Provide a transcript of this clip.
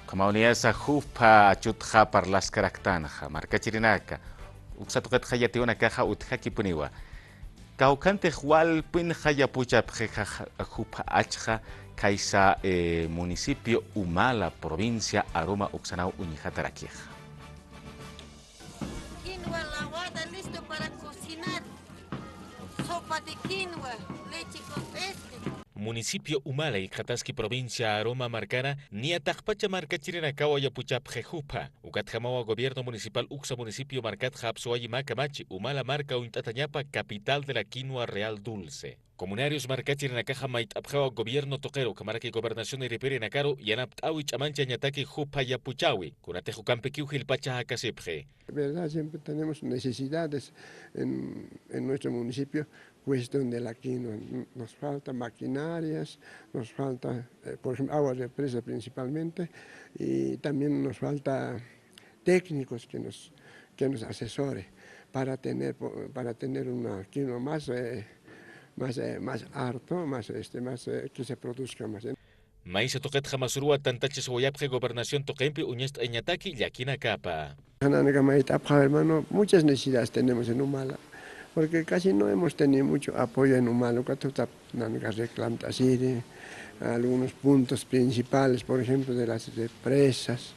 Kamauniyasa sahupa achutja parlas karaktanja, markachirinaka. Uksatuqat hayatiuna kaja uthaki puniwa. Kaukante hual pin hayapucha pjeja jupa achja kaisa municipio Humala, provincia Aroma Uxanau Uñijataraquieja. Quinoa lavada, listo para cocinar. Sopa de quinoa, leche con pesque. Municipio Humala y Khataski provincia Aroma Marcana, ni atajpacha marcachirina kawaya puchapjejupa. Ukatjamawa gobierno municipal Uxa municipio Marcat Japsoayi Macamachi, Humala marca Untatañapa, capital de la quinoa real dulce. Comunarios marcachirina caja mait abjawa gobierno toquero, camaraki gobernación y repere nakaro, yanapt awich amancha ñataki jupa yapuchawi, kunatejo campequiujil pacha hakasipje. ¿Verdad? Siempre tenemos necesidades en nuestro municipio, cuestión de la quinoa. Nos falta maquinarias, nos falta, por ejemplo, aguas de presa principalmente, y también nos falta técnicos que nos asesore para tener una quinoa más harto, que se produzca más. Maíz toquet jamasurua tantaches woyapje gobernación toquempi uñest eñataki yakina capa. Hermano, muchas necesidades tenemos en Humala, porque casi no hemos tenido mucho apoyo en Humala. Algunos puntos principales, por ejemplo, de las represas.